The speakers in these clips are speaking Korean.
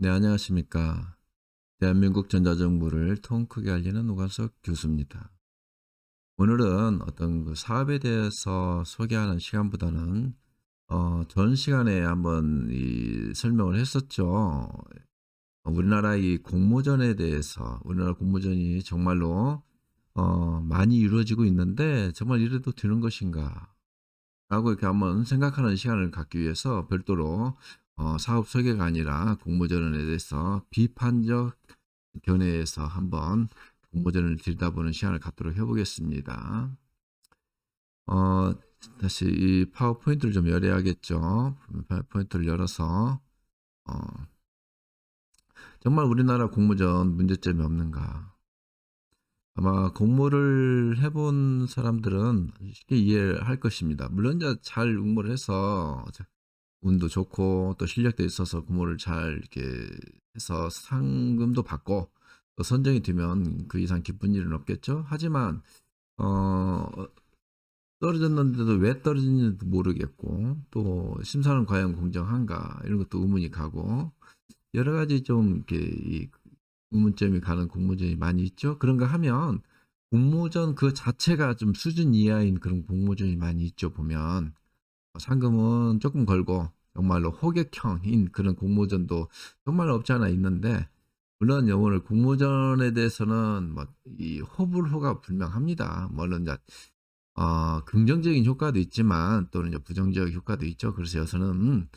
네, 안녕하십니까. 대한민국 전자정부를 통 크게 알리는 오관석 교수입니다. 오늘은 어떤 그 사업에 대해서 소개하는 시간보다는 전 시간에 한번 설명을 했었죠. 우리나라 이 공모전에 대해서 우리나라 공모전이 정말로 많이 이루어지고 있는데 정말 이래도 되는 것인가? 라고 이렇게 한번 생각하는 시간을 갖기 위해서 별도로 사업 소개가 아니라 공모전에 대해서 비판적 견해에서 한번 공모전을 들여다보는 시간을 갖도록 해 보겠습니다. 어 다시 이 파워포인트를 좀 열어야겠죠. 파워포인트를 열어서 어 '정말 우리나라 공모전 문제점이 없는가.' 아마 공모를 해본 사람들은 쉽게 이해할 것입니다. 물론 이제 잘 응모를 해서 운도 좋고 또 실력도 있어서 공모를 잘 이렇게 해서 상금도 받고 또 선정이 되면 그 이상 기쁜 일은 없겠죠. 하지만 어 떨어졌는데도 왜 떨어졌는지도 모르겠고 또 심사는 과연 공정한가 이런 것도 의문이 가고 여러 가지 좀 이렇게 의문점이 가는 공모전이 많이 있죠. 그런가 하면 공모전 그 자체가 좀 수준 이하인 그런 공모전이 많이 있죠 보면. 상금은 조금 걸고 정말로 호객형인 그런 공모전도 정말 없지 않아 있는데 물론 오늘 공모전에 대해서는 뭐 이 호불호가 분명합니다. 물론 이제 긍정적인 효과도 있지만 또는 이제 부정적 효과도 있죠. 그래서 여기서는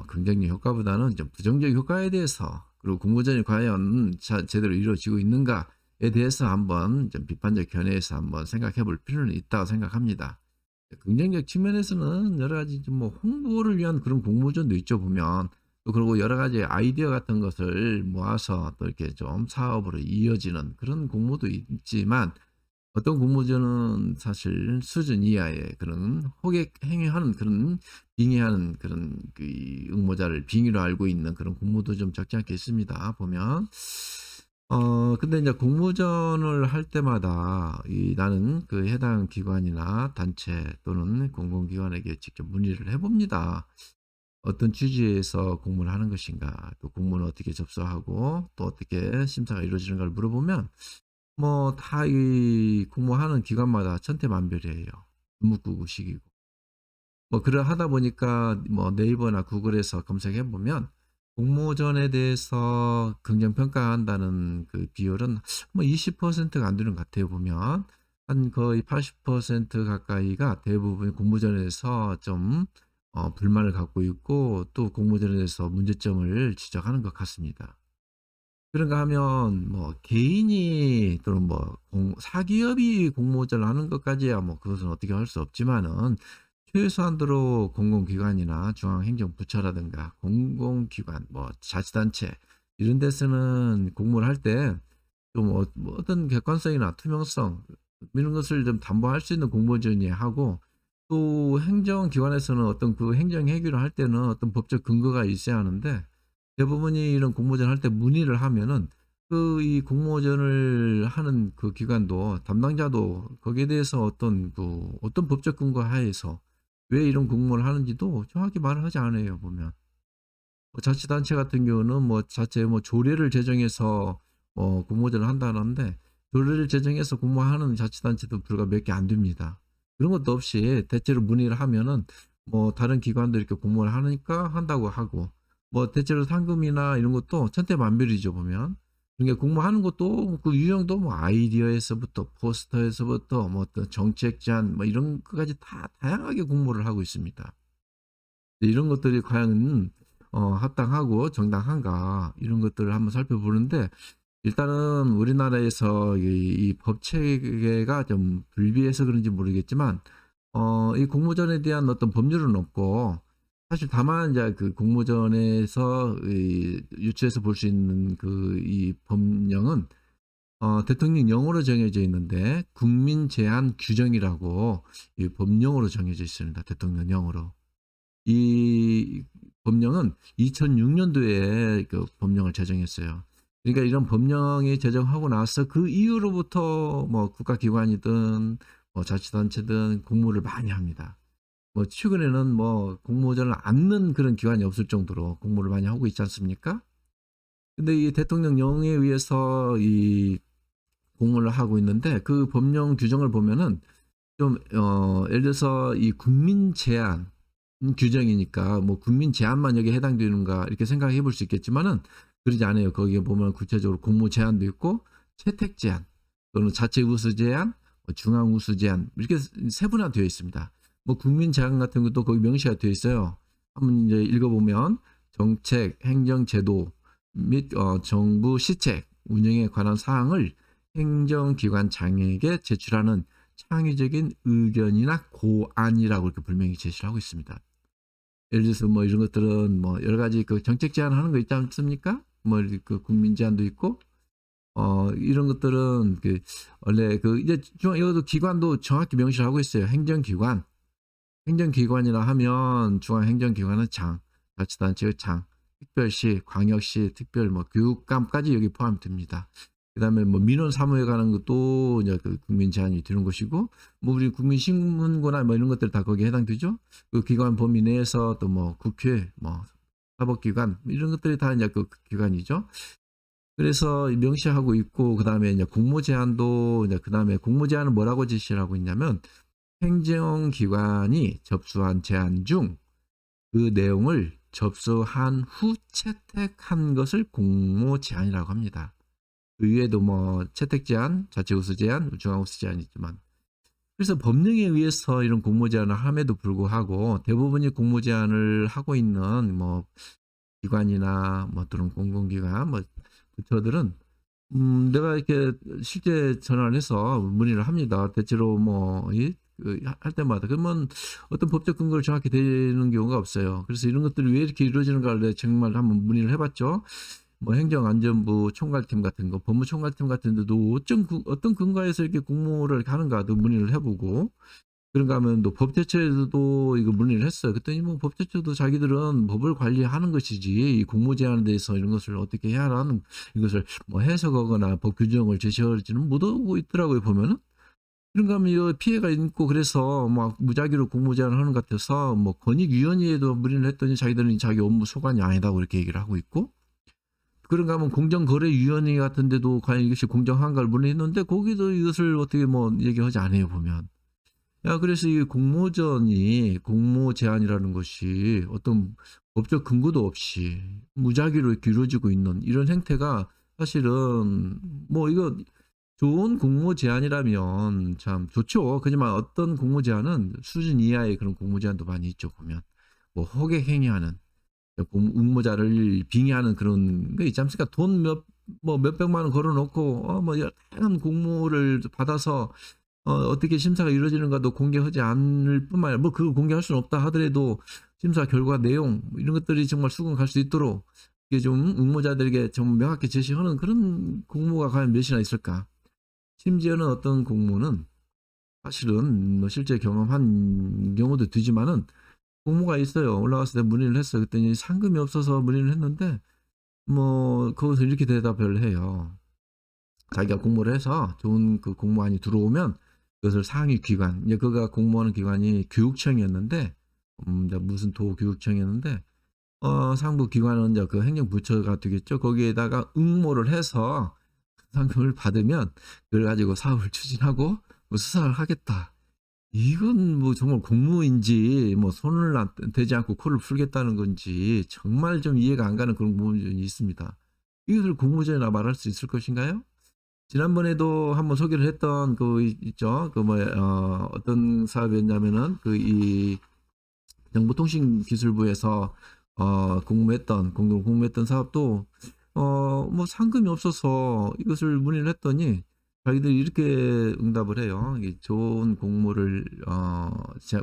긍정적 효과보다는 좀 부정적 효과에 대해서 그리고 공모전이 과연 제대로 이루어지고 있는가에 대해서 한번 좀 비판적 견해에서 한번 생각해 볼 필요는 있다고 생각합니다. 긍정적 측면에서는 여러 가지 좀 뭐 홍보를 위한 그런 공모전도 있죠 보면. 또 그리고 여러 가지 아이디어 같은 것을 모아서 또 이렇게 좀 사업으로 이어지는 그런 공모도 있지만 어떤 공모전은 사실 수준 이하의 그런 호객 행위하는 그런 빙의하는 그런 그 응모자를 빙의로 알고 있는 그런 공모도 좀 적지 않게 있습니다 보면. 근데 인제 공모전을 할 때마다 나는 그 해당 기관이나 단체 또는 공공기관에게 직접 문의를 해 봅니다. 어떤 취지에서 공모를 하는 것인가, 또 공모는 어떻게 접수하고 또 어떻게 심사가 이루어지는가를 물어보면 뭐 다 이 공모하는 기관마다 천태만별이에요. 묵묵부식이고. 뭐 그러하다 보니까 뭐 네이버나 구글에서 검색해 보면 공모전에 대해서 긍정 평가한다는 그 비율은 뭐 20%가 안 되는 것 같아요 보면. 한 거의 80% 가까이가 대부분 공모전에 대해서 좀 불만을 갖고 있고 또 공모전에 대해서 문제점을 지적하는 것 같습니다. 그런가 하면 뭐 개인이 또는 뭐 사기업이 공모전을 하는 것까지야 뭐 그것은 어떻게 할 수 없지만은 최소한도로 공공기관이나 중앙행정부처라든가 공공기관 뭐 자치단체 이런 데서는 공모를 할 때 좀 뭐 어떤 객관성이나 투명성 이런 것을 좀 담보할 수 있는 공모전이야 하고 또 행정기관에서는 어떤 그 행정 해결을 할 때는 어떤 법적 근거가 있어야 하는데 대부분이 이런 공모전 할 때 문의를 하면은 그 이 공모전을 하는 그 기관도 담당자도 거기에 대해서 어떤 법적 근거 하에서 왜 이런 공모를 하는지도 정확히 말을 하지 않아요 보면. 뭐 자치단체 같은 경우는 뭐 자체 뭐 조례를 제정해서 공모전을 한다는데 조례를 제정해서 공모하는 자치단체도 불과 몇 개 안 됩니다. 그런 것도 없이 대체로 문의를 하면은 뭐 다른 기관도 이렇게 공모를 하니까 한다고 하고 뭐 대체로 상금이나 이런 것도 천태만별이죠 보면. 그러니까 공모하는 것도 그 유형도 뭐 아이디어에서부터 포스터에서부터 뭐 어떤 정책 제안 뭐 이런 것까지 다 다양하게 공모를 하고 있습니다. 이런 것들이 과연 합당하고 정당한가 이런 것들을 한번 살펴보는데 일단은 우리나라에서 이 법 체계가 좀 불비해서 그런지 모르겠지만 이 공모전에 대한 어떤 법률은 없고 사실 다만 이제 그 공모전에서 유추해서 볼 수 있는 그 이 법령은 대통령령으로 정해져 있는데 국민 제한 규정이라고 이 법령으로 정해져 있습니다, 대통령령으로. 이 법령은 2006 년도에 그 법령을 제정했어요. 그러니까 이런 법령이 제정하고 나서 그 이후로부터 뭐 국가기관이든 뭐 자치단체든 공모를 많이 합니다. 뭐 최근에는 뭐 공모전을 않는 그런 기관이 없을 정도로 공모를 많이 하고 있지 않습니까? 근데 이 대통령령에 의해서 이 공무를 하고 있는데 그 법령 규정을 보면은 좀 예를 들어서 이 국민 제한 규정이니까 뭐 '국민 제한만 여기에 해당되는가.' 이렇게 생각해 볼 수 있겠지만은 그러지 않아요. 거기에 보면 구체적으로 공모 제한도 있고 채택 제한 또는 자체 우수 제한, 중앙 우수 제한 이렇게 세분화되어 있습니다. 뭐 국민 제한 같은 것도 거기 명시가 되어 있어요. 한번 이제 읽어 보면 정책, 행정 제도 및 정부 시책, 운영에 관한 사항을 행정기관장에게 제출하는 창의적인 의견이나 고안이라고 이렇게 분명히 제시를 하고 있습니다. 예를 들어서 뭐 이런 것들은 뭐 여러 가지 그 정책 제안하는 거 있지 않습니까? 뭐 그 국민 제안도 있고 이런 것들은 그 원래 그 이제 중앙 이것도 기관도 정확히 명시를 하고 있어요. 행정기관. 행정기관이라 하면 중앙행정기관은 장, 자치단체의 장, 특별시, 광역시, 특별 뭐 교육감까지 여기 포함됩니다. 그다음에 뭐 민원 사무에 관한 것도 이제 그 국민 제한이 되는 것이고 뭐 우리 국민신문고나 뭐 이런 것들 다 거기에 해당되죠. 그 기관 범위 내에서 또 뭐 국회, 뭐 사법기관 이런 것들이 다 이제 그 기관이죠. 그래서 명시하고 있고 그다음에 이제 공모 제한도 이제 그다음에 공모 제한은 뭐라고 제시를 하고 있냐면 행정기관이 접수한 제안 중 그 내용을 접수한 후 채택한 것을 공모 제한이라고 합니다. 그 위에도 뭐 채택 제한, 자체 우수 제한, 중앙 우수 제한이 있지만 그래서 법령에 의해서 이런 공모 제한을 함에도 불구하고 대부분이 공모 제한을 하고 있는 뭐 기관이나 뭐 또는 공공기관 뭐 부처들은 내가 이렇게 실제 전화를 해서 문의를 합니다. 대체로 뭐 할 때마다 그러면 어떤 법적 근거를 정확히 대는 경우가 없어요. 그래서 이런 것들이 왜 이렇게 이루어지는가를 내가 정말 한번 문의를 해 봤죠. 뭐 행정안전부 총괄팀 같은 거, 법무총괄팀 같은 데도 어떤 근거에서 이렇게 공모를 하는가도 문의를 해 보고 그런가 하면 또 법제처에도 이거 문의를 했어요. 그랬더니 뭐 법제처도 자기들은 법을 관리하는 것이지 이 공모 제한에 대해서 이런 것을 어떻게 해야 하는 이것을 뭐 해석하거나 법 규정을 제시할지는 못하고 있더라고요 보면은. 그런가 하면 이 피해가 있고 그래서 막 무작위로 공모 제한을 하는 것 같아서 뭐 권익위원회에도 문의를 했더니 자기들은 자기 업무 소관이 아니다고 이렇게 얘기를 하고 있고 그런가 하면 공정거래위원회 같은 데도 과연 이것이 공정한가를 문의했는데 거기도 이것을 어떻게 뭐 얘기하지 않아요 보면. 야 그래서 이 공모전이 공모 제한이라는 것이 어떤 법적 근거도 없이 무작위로 이렇게 이루어지고 있는 이런 행태가 사실은 뭐 이거 좋은 공모 제한이라면 참 좋죠. 그지만 어떤 공모 제한은 수준 이하의 그런 공모 제한도 많이 있죠 보면. 뭐 호객 행위하는 응모자를 빙의하는 그런 거 있지 않습니까? 돈 몇백만 원 걸어 놓고 뭐 다양한 공모를 받아서 어떻게 심사가 이루어지는가도 공개하지 않을 뿐만 아니라 뭐 그걸 공개할 수는 없다 하더라도 심사 결과 내용 뭐 이런 것들이 정말 수긍 갈 수 있도록 이게 좀 응모자들에게 좀 명확히 제시하는 그런 공모가 과연 몇이나 있을까? 심지어는 어떤 공모는 사실은 뭐 실제 경험한 경우도 되지만은 공모가 있어요. 올라갔을 때 문의를 했어요. 그랬더니 상금이 없어서 문의를 했는데 뭐 거기서 이렇게 대답을 해요. 자기가 공모를 해서 좋은 그 공모안이 들어오면 그것을 상위 기관 이제 그가 공모하는 기관이 교육청이었는데 이제 무슨 도교육청이었는데 상부 기관은 이제 그 행정부처가 되겠죠. 거기에다가 응모를 해서 그 상금을 받으면 그걸 가지고 사업을 추진하고 뭐 수사를 하겠다. 이건 뭐 정말 공모인지 뭐 손을 대지 않고 코를 풀겠다는 건지 정말 좀 이해가 안 가는 그런 부분이 있습니다. 이것을 공모전이라 말할 수 있을 것인가요? 지난번에도 한번 소개를 했던 그 있죠. 그 뭐야 어떤 사업이었냐면은 그 이 정보통신기술부에서 공모했던 공동 공모했던 사업도 뭐 상금이 없어서 이것을 문의를 했더니 자기들이 이렇게 응답을 해요. 이 좋은 공모를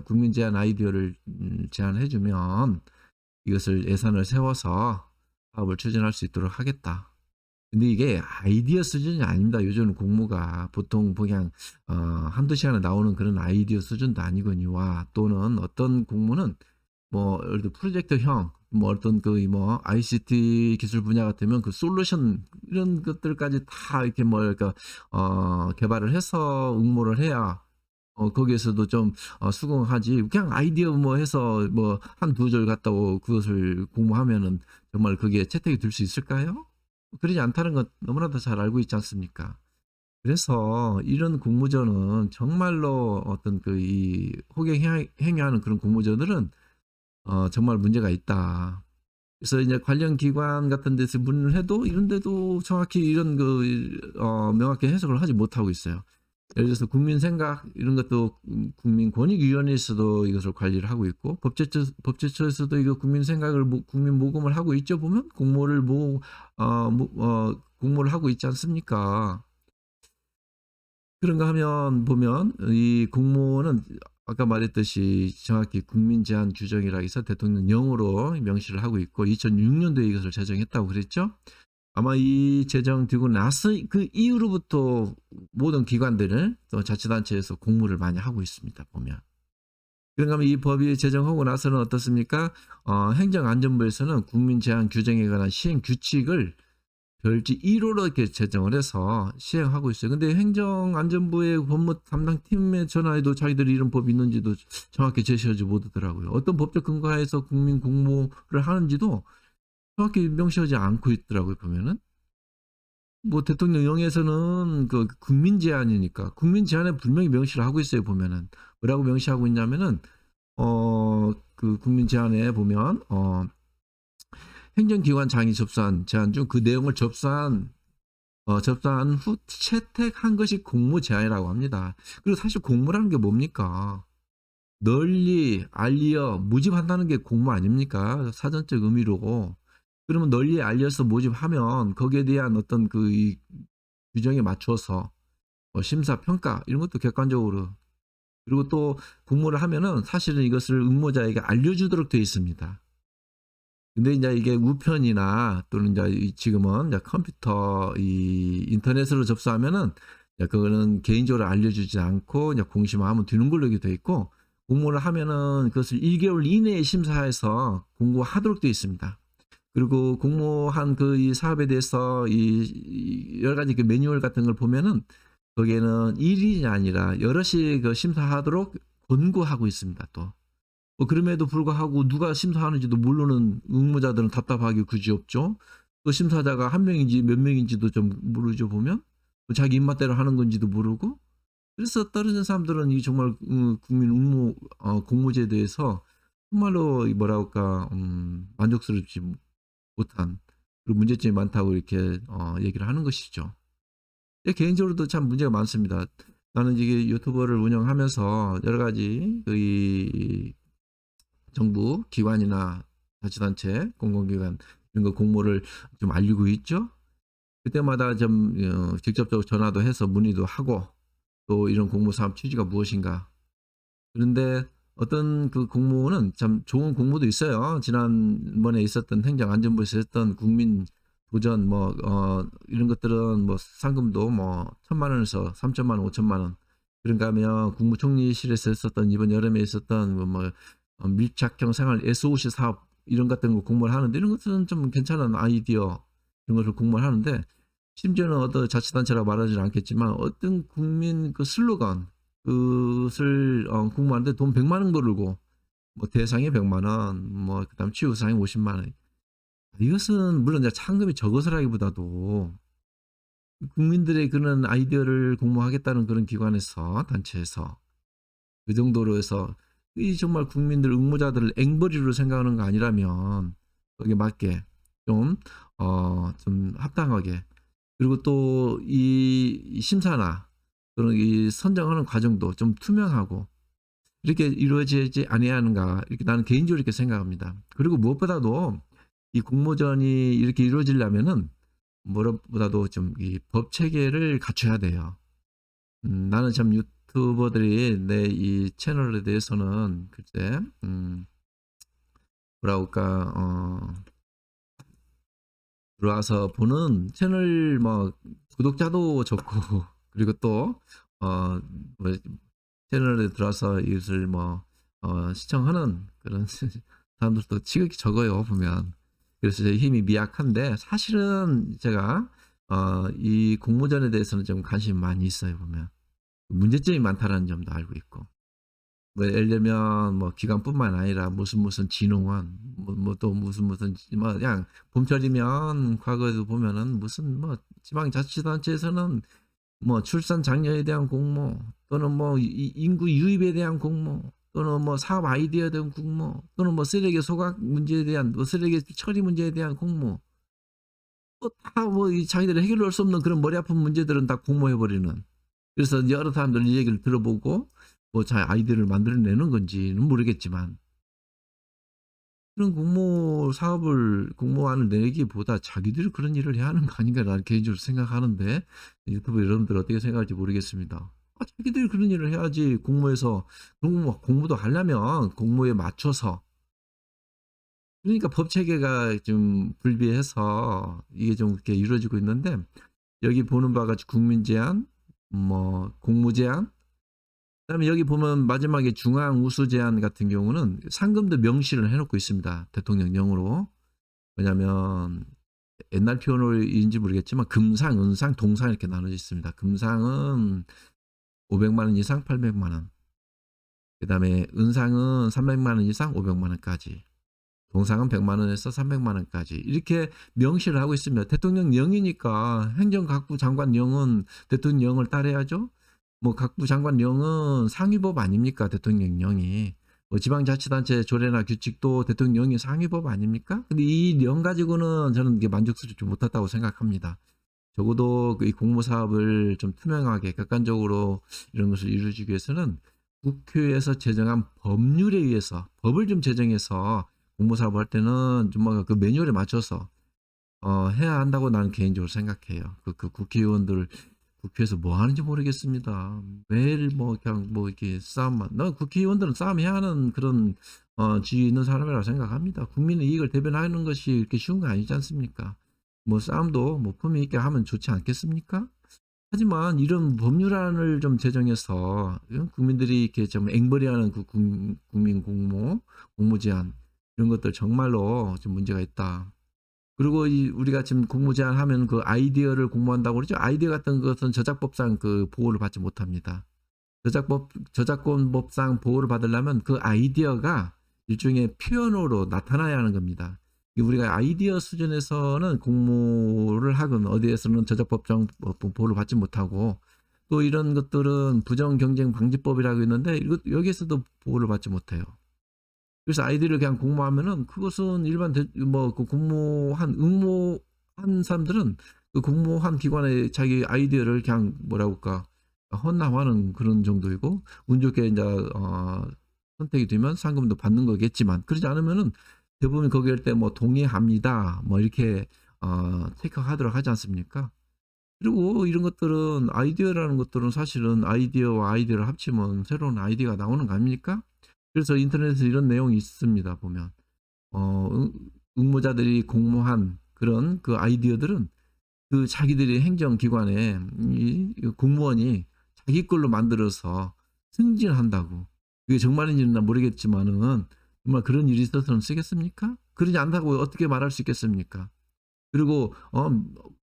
국민 제안 아이디어를 제안해 주면 이것을 예산을 세워서 사업을 추진할 수 있도록 하겠다. 근데 이게 아이디어 수준이 아닙니다. 요즘 공모가 보통 그냥 한두 시간에 나오는 그런 아이디어 수준도 아니거니와 또는 어떤 공모는 뭐 예를 들어 프로젝트형 뭐 어떤 그 뭐 ICT 기술 분야 같으면 그 솔루션 이런 것들까지 다 이렇게 뭐랄까 개발을 해서 응모를 해야 거기에서도 좀 수긍하지 그냥 아이디어 뭐 해서 뭐 한 두 줄 갖다고 그것을 공모하면은 정말 그게 채택이 될 수 있을까요? 그러지 않다는 건 너무나도 잘 알고 있지 않습니까? 그래서 이런 공모전은 정말로 어떤 그 이 호객행위하는 그런 공모전들은 정말 문제가 있다. 그래서 이제 관련 기관 같은 데서 문의를 해도 이런 데도 정확히 이런 명확히 해석을 하지 못하고 있어요. 예를 들어서 국민 생각 이런 것도 국민권익위원회에서도 이것을 관리를 하고 있고 법제처에서도 이거 국민 생각을 국민 모금을 하고 있죠. 보면 공모를 공모를 하고 있지 않습니까? 그런가 하면 보면 이 공모는 아까 말했듯이 정확히 국민 제한 규정이라 해서 대통령령으로 명시를 하고 있고 2006년도에 이것을 제정했다고 그랬죠. 아마 이 제정 되고 나서 그 이후로부터 모든 기관들은 또 자치단체에서 공모를 많이 하고 있습니다. 보면. 그런가 하면 이 법이 제정하고 나서는 어떻습니까? 행정안전부에서는 국민 제한 규정에 관한 시행 규칙을 별지 1호로 이렇게 제정을 해서 시행하고 있어요. 근데 행정안전부의 법무 담당 팀에 전화해도 자기들이 이런 법이 있는지도 정확히 제시하지 못하더라고요. 어떤 법적 근거하에서 국민 공모를 하는지도 정확히 명시하지 않고 있더라고요, 보면은. 뭐 대통령령에서는 그 국민 제안이니까 국민 제안에 분명히 명시를 하고 있어요, 보면은. 뭐라고 명시하고 있냐면은 그 국민 제안에 보면 행정기관 장이 접수한 제안 중 그 내용을 접수한 후 채택한 것이 공모 제안이라고 합니다. 그리고 사실 공모라는 게 뭡니까? 널리 알려 모집한다는 게 공모 아닙니까? 사전적 의미로. 그러면 널리 알려서 모집하면 거기에 대한 어떤 그 이 규정에 맞춰서 심사 평가 이런 것도 객관적으로 그리고 또 공모를 하면은 사실은 이것을 응모자에게 알려주도록 되어 있습니다. 근데 이제 이게 우편이나 또는 이제 지금은 이제 컴퓨터 이 인터넷으로 접수하면은 그거는 개인적으로 알려주지 않고 이제 공시만 하면 되는 걸로 이렇게 돼 있고 공모를 하면은 그것을 1개월 이내에 심사해서 공고하도록 되어 있습니다. 그리고 공모한 그 이 사업에 대해서 이 여러 가지 그 매뉴얼 같은 걸 보면은 거기에는 1인이 아니라 여럿이 그 심사하도록 권고하고 있습니다. 또. 그럼에도 불구하고 누가 심사하는지도 모르는 응모자들은 답답하기 그지없죠. 또 심사자가 한 명인지 몇 명인지도 좀 모르죠 보면. 자기 입맛대로 하는 건지도 모르고. 그래서 떨어진 사람들은 이 정말 국민 공모제에 대해서 정말로 뭐랄까 만족스럽지 못한 그리고 문제점이 많다고 이렇게 얘기를 하는 것이죠. 개인적으로도 참 문제가 많습니다. 나는 이게 유튜버를 운영하면서 여러 가지 이 정부 기관이나 자치단체, 공공기관 이런 거 공모를 좀 알리고 있죠. 그때마다 좀 직접적으로 전화도 해서 문의도 하고 또 이런 공모 사업 취지가 무엇인가. 그런데 어떤 그 공모는 참 좋은 공모도 있어요. 지난번에 있었던 행정안전부에서 했던 국민 도전 이런 것들은 뭐 상금도 뭐 1,000만 원에서 3천만 원, 5천만 원. 그런가 하면 국무총리실에서 했었던 이번 여름에 있었던 밀착형 생활 SOC 사업 이런 같은 거 공모를 하는데 이런 것은 좀 괜찮은 아이디어 이런 것을 공모를 하는데 심지어는 어떤 자치단체라고 말하지는 않겠지만 어떤 국민 그 슬로건 그것을 공모하는데 돈 100만 원 벌고 뭐 대상이 100만 원, 뭐 그다음 취우상이 50만 원. 이것은 물론 이제 상금이 적어서라기보다도 국민들의 그런 아이디어를 공모하겠다는 그런 기관에서 단체에서 그 정도로 해서 이 정말 국민들 응모자들을 앵벌이로 생각하는 거 아니라면 거기에 맞게 좀 합당하게 그리고 또 이 심사나 또는 이 선정하는 과정도 좀 투명하고 이렇게 이루어지지 아니해야 하는가 이렇게 나는 개인적으로 이렇게 생각합니다. 그리고 무엇보다도 이 공모전이 이렇게 이루어지려면은 무엇보다도 좀 이 법 체계를 갖춰야 돼요. 나는 참 유튜버들이 내 이 채널에 대해서는 글쎄 뭐랄까 들어와서 보는 채널 뭐 구독자도 적고 그리고 또 뭐 채널에 들어와서 이것을 시청하는 그런 사람들도 지극히 적어요 보면. 그래서 제 힘이 미약한데 사실은 제가 이 공모전에 대해서는 좀 관심이 많이 있어요 보면. 문제점이 많다는 점도 알고 있고. 뭐 예를 들면 뭐 기관뿐만 아니라 무슨 진흥원 또 무슨 뭐 그냥 봄철이면 과거에도 보면은 무슨 뭐 지방자치단체에서는 뭐 출산 장려에 대한 공모 또는 뭐 인구 유입에 대한 공모 또는 뭐 사업 아이디어에 대한 공모 또는 뭐 쓰레기 소각 문제에 대한 뭐 쓰레기 처리 문제에 대한 공모 또 다 뭐 이 자기들이 해결할 수 없는 그런 머리 아픈 문제들은 다 공모해 버리는. 그래서 여러 사람들 이 얘기를 들어보고 뭐 자 아이디어를 만들어내는 건지는 모르겠지만 그런 공모 사업을 공모안을 내기보다 자기들이 그런 일을 해야 하는 거 아닌가 나는 개인적으로 생각하는데 유튜브 여러분들 어떻게 생각할지 모르겠습니다. 자기들이 그런 일을 해야지 공모해서 공모도 하려면 공모에 맞춰서 그러니까 법 체계가 좀 불비해서 이게 좀 그렇게 이루어지고 있는데 여기 보는 바와 같이 국민 제안, 뭐 공모 제안 그다음에 여기 보면 마지막에 중앙 우수 제안 같은 경우는 상금도 명시를 해 놓고 있습니다, 대통령령으로. 왜냐하면 옛날 표현인지 모르겠지만 금상, 은상, 동상 이렇게 나눠져 있습니다. 금상은 500만 원 이상 800만 원. 그다음에 은상은 300만 원 이상 500만 원까지. 동상은 100만 원에서 300만 원까지. 이렇게 명시를 하고 있습니다. 대통령령이니까 행정각부 장관령은 대통령령을 따라야죠. 뭐 각부 장관령은 상위법 아닙니까? 대통령령이. 뭐 지방자치단체 조례나 규칙도 대통령령이 상위법 아닙니까? 근데 이 령 가지고는 저는 이게 만족스럽지 못하다고 생각합니다. 적어도 이 공모 사업을 좀 투명하게 객관적으로 이런 것을 이루어지기 위해서는 국회에서 제정한 법률에 의해서 법을 좀 제정해서 공모 사업을 할 때는 좀 뭐 그 매뉴얼에 맞춰서 해야 한다고 나는 개인적으로 생각해요. 그 국회의원들 국회에서 뭐 하는지 모르겠습니다. 매일 뭐 그냥 뭐 이렇게 싸움만. 나 국회의원들은 싸움해야 하는 그런 지위 있는 사람이라고 생각합니다. 국민의 이익을 대변하는 것이 이렇게 쉬운 거 아니지 않습니까? 뭐 싸움도 뭐 품위 있게 하면 좋지 않겠습니까? 하지만 이런 법률안을 좀 제정해서 국민들이 이렇게 좀 앵벌이하는 그 국민 공모, 공모 제한 이런 것들 정말로 좀 문제가 있다. 그리고 이 우리가 지금 공모 제한하면 그 아이디어를 공모한다고 그러죠. 아이디어 같은 것은 저작법상 그 보호를 받지 못합니다. 저작권법상 보호를 받으려면 그 아이디어가 일종의 표현으로 나타나야 하는 겁니다. 우리가 아이디어 수준에서는 공모를 하건 어디에서는 저작법상 보호를 받지 못하고 또 이런 것들은 부정경쟁방지법이라고 있는데 여기에서도 보호를 받지 못해요. 그래서 아이디어를 그냥 공모하면은 그것은 일반 그 공모한 응모한 사람들은 그 공모한 기관에 자기 아이디어를 그냥 뭐라고 할까 헌납하는 그런 정도이고 운 좋게 이제 선택이 되면 상금도 받는 거겠지만 그러지 않으면은 대부분 거기 할 때 뭐 동의합니다 뭐 이렇게 체크하도록 하지 않습니까? 그리고 이런 것들은 아이디어라는 것들은 사실은 아이디어와 아이디어를 합치면 새로운 아이디어가 나오는 거 아닙니까? 그래서 인터넷에 이런 내용이 있습니다. 보면 응모자들이 공모한 그런 그 아이디어들은 그 자기들이 행정기관에 이 공무원이 자기 걸로 만들어서 승진한다고. 그게 정말인지는 난 모르겠지만은 정말 그런 일이 있어서는 쓰겠습니까? 그러지 않다고 어떻게 말할 수 있겠습니까? 그리고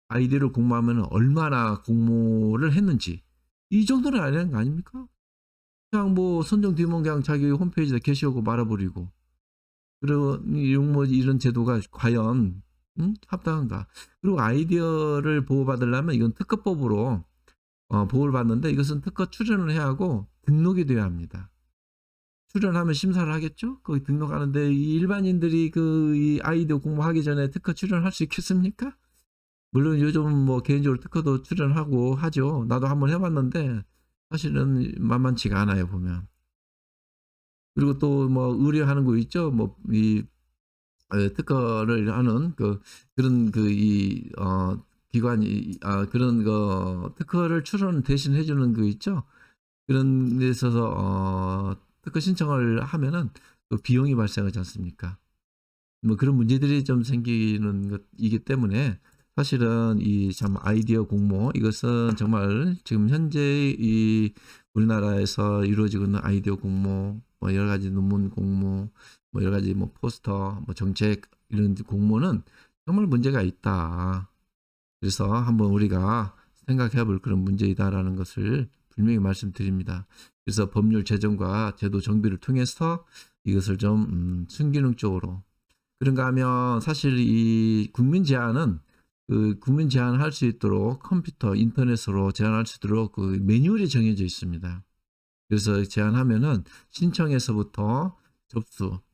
아이디어를 공모하면 얼마나 공모를 했는지 이 정도는 알아야 하는 거 아닙니까? 그냥 뭐 선정 뒤면 그냥 자기 홈페이지에 게시하고 말아버리고 그런 이런 제도가 과연 합당한가? 그리고 아이디어를 보호받으려면 이건 특허법으로 보호를 받는데 이것은 특허 출연을 해야 하고 등록이 돼야 합니다. 출연하면 심사를 하겠죠? 거기 등록하는데 이 일반인들이 이 아이디어 공모하기 전에 특허 출연할 수 있겠습니까? 물론 요즘 뭐 개인적으로 특허도 출연하고 하죠. 나도 한번 해봤는데 사실은 만만치가 않아요 보면. 그리고 또 뭐 의뢰하는 거 있죠. 뭐 특허를 하는 그런 기관이 그런 거 특허를 출원 대신 해 주는 거 있죠. 그런 데 있어서 특허 신청을 하면은 또 비용이 발생하지 않습니까? 뭐 그런 문제들이 좀 생기는 것이기 때문에 사실은 이 참 아이디어 공모 이것은 정말 지금 현재 이 우리나라에서 이루어지고 있는 아이디어 공모 뭐 여러 가지 논문 공모 뭐 여러 가지 뭐 포스터 뭐 정책 이런 공모는 정말 문제가 있다. 그래서 한번 우리가 생각해 볼 그런 문제이다라는 것을 분명히 말씀드립니다. 그래서 법률 제정과 제도 정비를 통해서 이것을 좀 순기능적으로, 그런가 하면 사실 이 국민 제한은 그 국민 제한할 수 있도록 컴퓨터, 인터넷으로 제한할 수 있도록 그 매뉴얼이 정해져 있습니다. 그래서 제한하면은 신청에서부터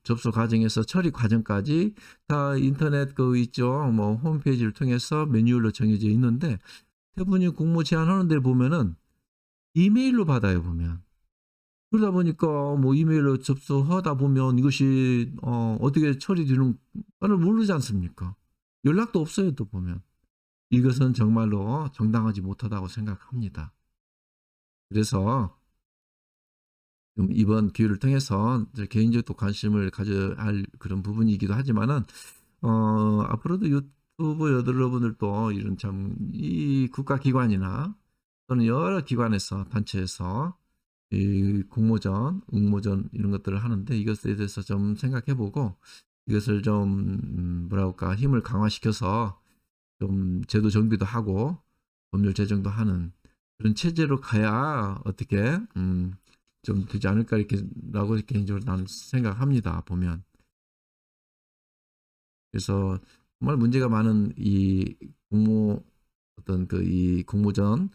접수 과정에서 처리 과정까지 다 인터넷 그 있죠. 뭐 홈페이지를 통해서 매뉴얼로 정해져 있는데, 대부분이 공모 제한하는 데 보면은 이메일로 받아요, 보면. 그러다 보니까 뭐 이메일로 접수하다 보면 이것이 어떻게 처리되는 를 모르지 않습니까? 연락도 없어요, 또 보면. 이것은 정말로 정당하지 못하다고 생각합니다. 그래서 좀 이번 기회를 통해서 이제 개인적으로 또 관심을 가져야 할 그런 부분이기도 하지만은 앞으로도 유튜브 여러분들도 이런 참 이 국가기관이나 또는 여러 기관에서 단체에서 이 공모전, 응모전 이런 것들을 하는데, 이것에 대해서 좀 생각해 보고 이것을 좀 뭐라 할까 힘을 강화시켜서 좀 제도 정비도 하고 법률 제정도 하는 그런 체제로 가야 어떻게 좀 되지 않을까 이렇게 라고 개인적으로 나는 생각합니다, 보면. 그래서 정말 문제가 많은 이 공모 어떤 그 이 공모전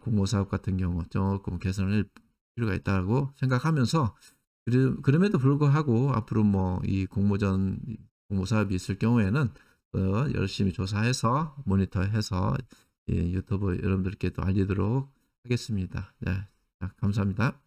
공모 사업 같은 경우 조금 개선할 필요가 있다고 생각하면서, 그럼에도 불구하고 앞으로 뭐 이 공모전 공모 사업이 있을 경우에는 열심히 조사해서 모니터해서 예 유튜브 여러분들께 또 알리도록 하겠습니다. 네. 자, 감사합니다.